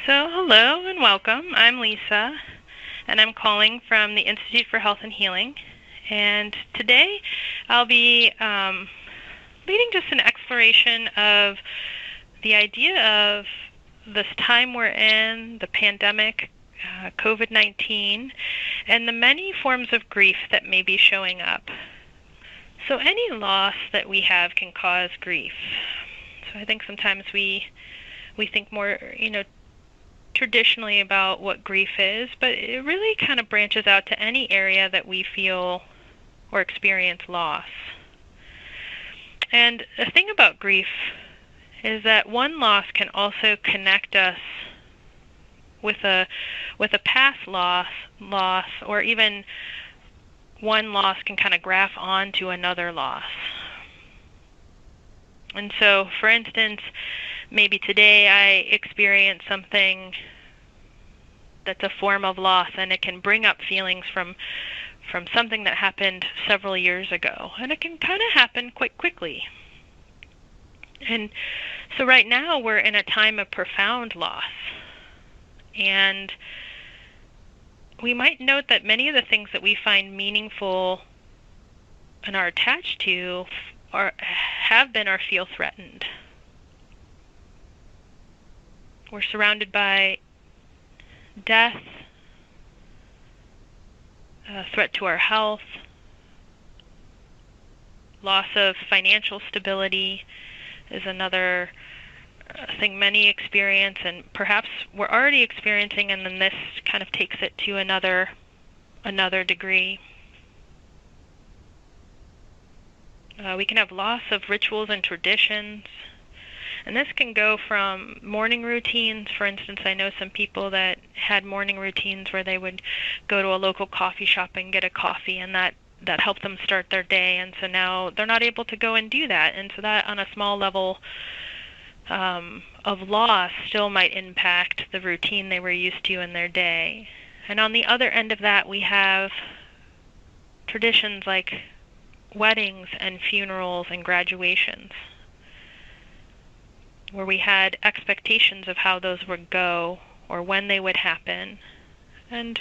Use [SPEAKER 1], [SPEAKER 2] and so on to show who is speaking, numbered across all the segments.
[SPEAKER 1] So, hello and welcome. I'm Lisa, and I'm calling from the Institute for Health and Healing. And today I'll be leading just an exploration of the idea of this time we're in, the pandemic, COVID-19, and the many forms of grief that may be showing up. So any loss that we have can cause grief. So I think sometimes we think more, traditionally about what grief is, but it really kind of branches out to any area that we feel or experience loss. And the thing about grief is that one loss can also connect us with a past loss, or even one loss can kind of graph onto another loss. And so, for instance, maybe today I experience something that's a form of loss, and it can bring up feelings from something that happened several years ago, and it can kind of happen quite quickly. And so right now we're in a time of profound loss, and we might note that many of the things that we find meaningful and are attached to have been or feel threatened. We're surrounded by death, a threat to our health, loss of financial stability is another thing many experience, and perhaps we're already experiencing, and then this kind of takes it to another degree. We can have loss of rituals and traditions, and this can go from morning routines. For instance, I know some people that had morning routines where they would go to a local coffee shop and get a coffee, and that helped them start their day, and so now they're not able to go and do that. And so that, on a small level of loss, still might impact the routine they were used to in their day. And on the other end of that, we have traditions like weddings and funerals and graduations, where we had expectations of how those would go or when they would happen, and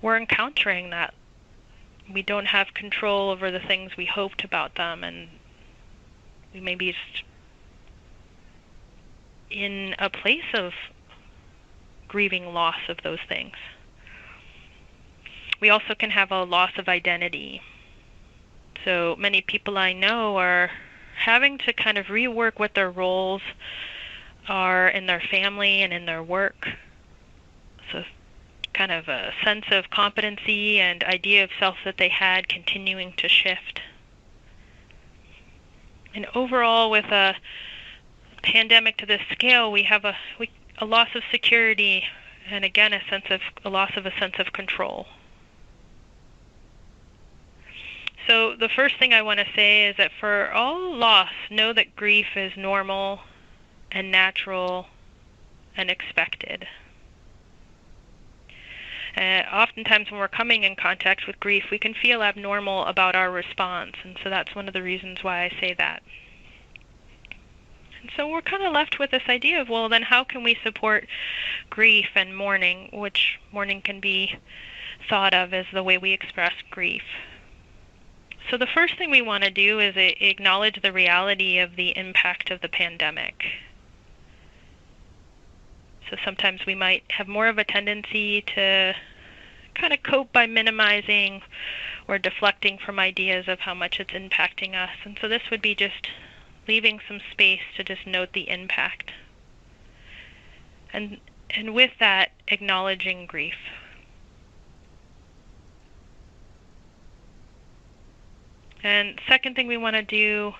[SPEAKER 1] we're encountering that. We don't have control over the things we hoped about them, and we may be just in a place of grieving loss of those things. We also can have a loss of identity. So many people I know are having to kind of rework what their roles are in their family and in their work. So kind of a sense of competency and idea of self that they had continuing to shift. And overall, with a pandemic to this scale, we have a loss of security, and again a loss of a sense of control. So the first thing I want to say is that for all loss, know that grief is normal and natural and expected. Oftentimes when we're coming in contact with grief, we can feel abnormal about our response, and so that's one of the reasons why I say that. And so we're kind of left with this idea of, well, then how can we support grief and mourning, which mourning can be thought of as the way we express grief. So the first thing we want to do is acknowledge the reality of the impact of the pandemic. So sometimes we might have more of a tendency to kind of cope by minimizing or deflecting from ideas of how much it's impacting us. And so this would be just leaving some space to just note the impact. And with that, acknowledging grief. And second thing we want to do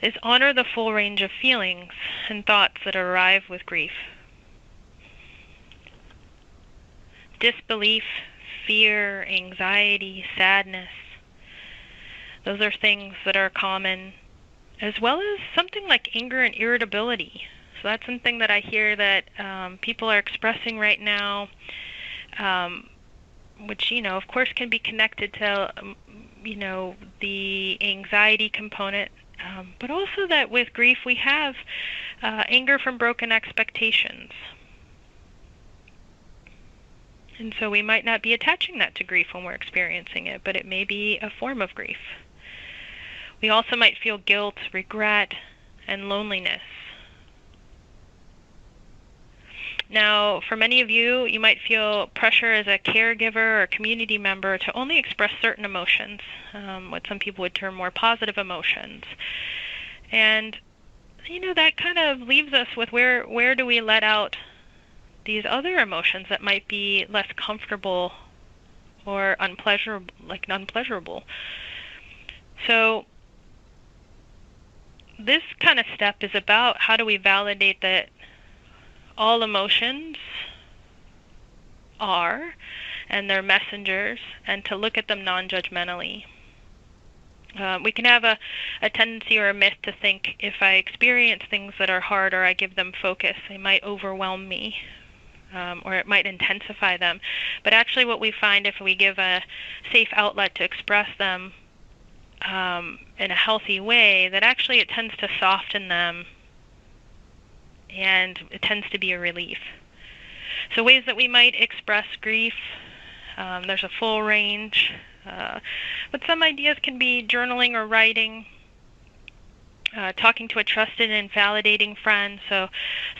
[SPEAKER 1] is honor the full range of feelings and thoughts that arrive with grief. Disbelief, fear, anxiety, sadness, those are things that are common, as well as something like anger and irritability. So that's something that I hear that people are expressing right now, which, of course can be connected to, the anxiety component, but also that with grief we have anger from broken expectations. And so we might not be attaching that to grief when we're experiencing it, but it may be a form of grief. We also might feel guilt, regret, and loneliness. Now, for many of you, you might feel pressure as a caregiver or community member to only express certain emotions, what some people would term more positive emotions. And, that kind of leaves us with where do we let out these other emotions that might be less comfortable or unpleasurable. So this kind of step is about how do we validate that all emotions are, and they're messengers, and to look at them non-judgmentally. We can have a tendency or a myth to think if I experience things that are hard or I give them focus, they might overwhelm me, or it might intensify them. But actually what we find if we give a safe outlet to express them in a healthy way, that actually it tends to soften them, and it tends to be a relief. So ways that we might express grief, there's a full range, but some ideas can be journaling or writing, talking to a trusted and validating friend, so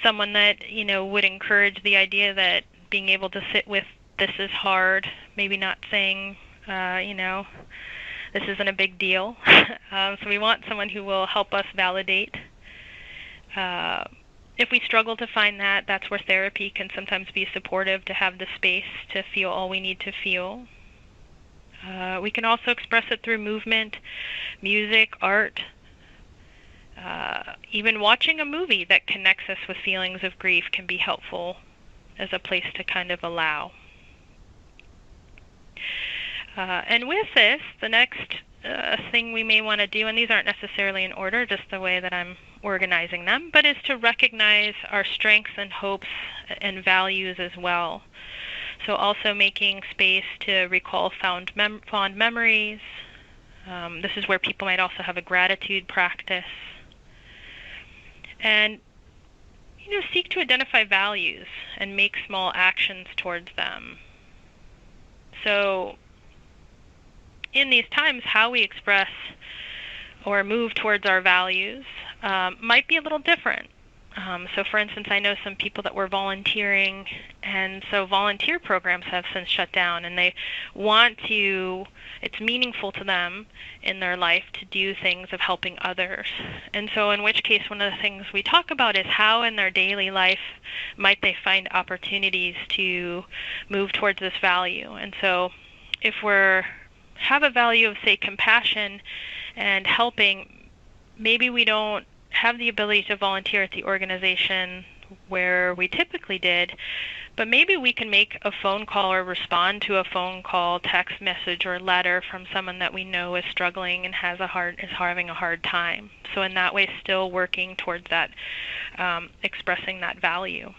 [SPEAKER 1] someone that would encourage the idea that being able to sit with this is hard, maybe not saying this isn't a big deal. So we want someone who will help us validate. If we struggle to find that, that's where therapy can sometimes be supportive, to have the space to feel all we need to feel. We can also express it through movement, music, art, even watching a movie that connects us with feelings of grief can be helpful as a place to kind of allow. And with this, the next thing we may want to do, and these aren't necessarily in order, just the way that I'm organizing them, but is to recognize our strengths and hopes and values as well. So also making space to recall fond memories. This is where people might also have a gratitude practice. And seek to identify values and make small actions towards them. So in these times, how we express or move towards our values might be a little different. So for instance, I know some people that were volunteering, and so volunteer programs have since shut down, and they want to, it's meaningful to them in their life to do things of helping others. And so in which case, one of the things we talk about is how in their daily life might they find opportunities to move towards this value. And so if we're have a value of, say, compassion and helping, maybe we don't have the ability to volunteer at the organization where we typically did, but maybe we can make a phone call or respond to a phone call, text message, or letter from someone that we know is struggling and is having a hard time. So in that way, still working towards that, expressing that value.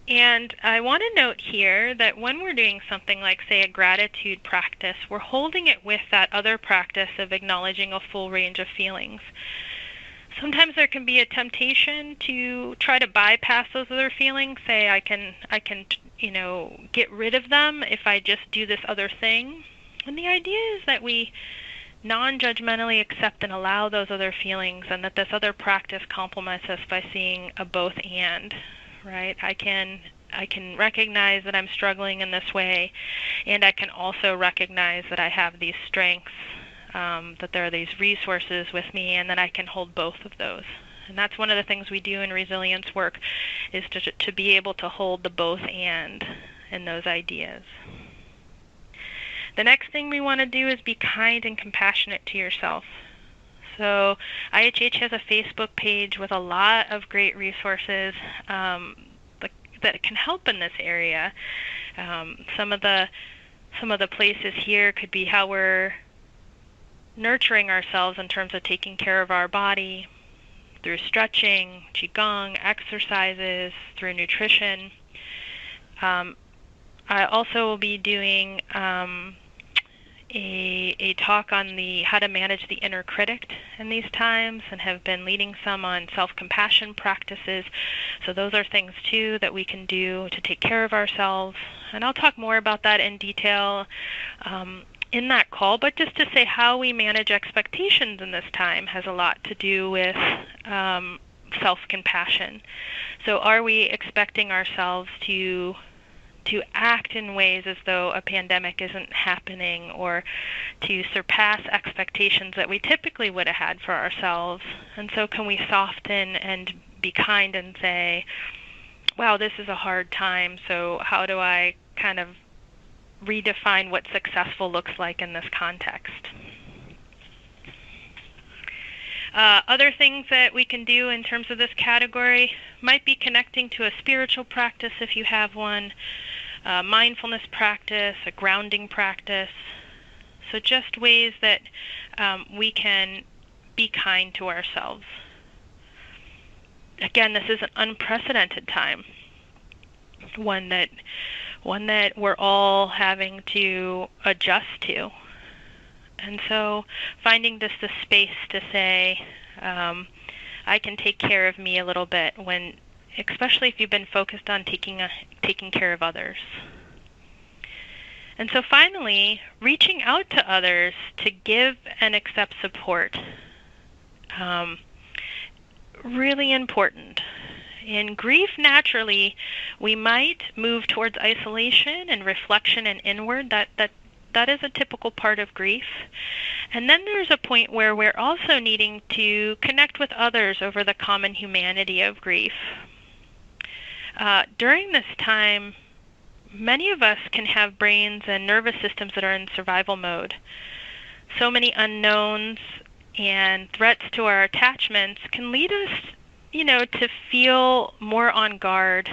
[SPEAKER 1] And I want to note here that when we're doing something like, say, a gratitude practice, we're holding it with that other practice of acknowledging a full range of feelings. Sometimes there can be a temptation to try to bypass those other feelings, say I can get rid of them if I just do this other thing. And the idea is that we non-judgmentally accept and allow those other feelings, and that this other practice complements us by seeing a both and. Right? I can recognize that I'm struggling in this way, and I can also recognize that I have these strengths, that there are these resources with me, and that I can hold both of those. And that's one of the things we do in resilience work, is to be able to hold the both and in those ideas. The next thing we want to do is be kind and compassionate to yourself. So IHH has a Facebook page with a lot of great resources that can help in this area. Some of the places here could be how we're nurturing ourselves in terms of taking care of our body through stretching, qigong, exercises, through nutrition. I also will be doing a talk on how to manage the inner critic in these times, and have been leading some on self-compassion practices. So those are things too that we can do to take care of ourselves. And I'll talk more about that in detail in that call, but just to say how we manage expectations in this time has a lot to do with self-compassion. So are we expecting ourselves to act in ways as though a pandemic isn't happening, or to surpass expectations that we typically would have had for ourselves? And so can we soften and be kind and say, wow, this is a hard time, so how do I kind of redefine what successful looks like in this context? Other things that we can do in terms of this category might be connecting to a spiritual practice if you have one, mindfulness practice, a grounding practice. So just ways that we can be kind to ourselves. Again, this is an unprecedented time, one that we're all having to adjust to. And so finding just the space to say, I can take care of me a little bit, when, especially if you've been focused on taking care of others. And so finally, reaching out to others to give and accept support. Really important. In grief, naturally, we might move towards isolation and reflection and inward. That is a typical part of grief. And then there's a point where we're also needing to connect with others over the common humanity of grief. During this time, many of us can have brains and nervous systems that are in survival mode. So many unknowns and threats to our attachments can lead us, to feel more on guard.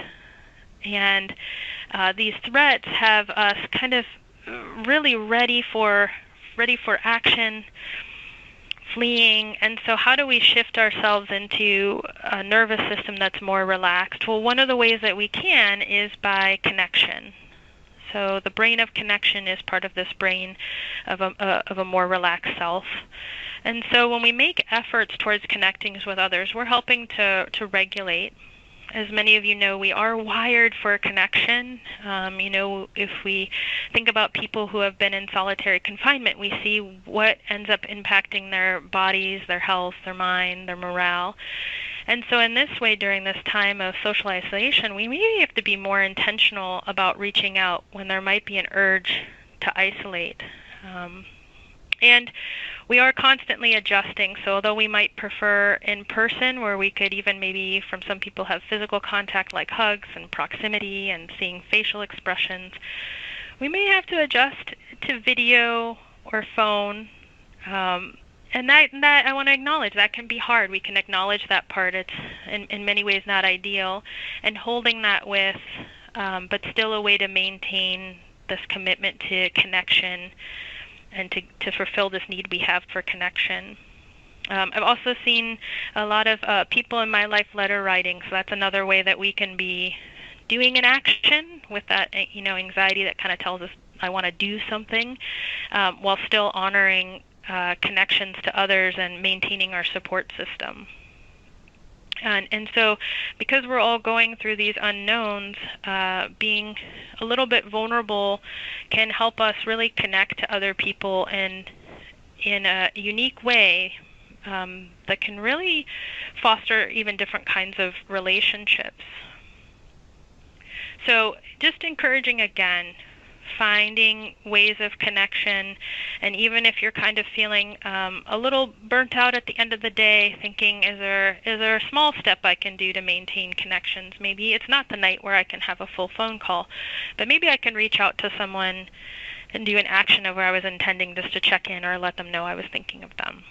[SPEAKER 1] And these threats have us kind of really ready for action, fleeing. And so how do we shift ourselves into a nervous system that's more relaxed? Well, one of the ways that we can is by connection. So the brain of connection is part of this brain of a more relaxed self. And so when we make efforts towards connecting with others, we're helping to regulate. As many of you know, we are wired for connection. If we think about people who have been in solitary confinement, we see what ends up impacting their bodies, their health, their mind, their morale. And so in this way, during this time of social isolation, we maybe have to be more intentional about reaching out when there might be an urge to isolate. And we are constantly adjusting. So although we might prefer in person, where we could even maybe, from some people, have physical contact like hugs and proximity and seeing facial expressions, we may have to adjust to video or phone. And that I want to acknowledge, that can be hard. We can acknowledge that part. It's in many ways not ideal. And holding that with, but still a way to maintain this commitment to connection and to fulfill this need we have for connection. I've also seen a lot of people in my life letter writing, so that's another way that we can be doing an action with that anxiety that kind of tells us I want to do something, while still honoring connections to others and maintaining our support system. And so because we're all going through these unknowns, being a little bit vulnerable can help us really connect to other people in a unique way that can really foster even different kinds of relationships. So just encouraging again, finding ways of connection, and even if you're kind of feeling a little burnt out at the end of the day, thinking, is there a small step I can do to maintain connections? Maybe it's not the night where I can have a full phone call, but maybe I can reach out to someone and do an action of where I was intending just to check in or let them know I was thinking of them.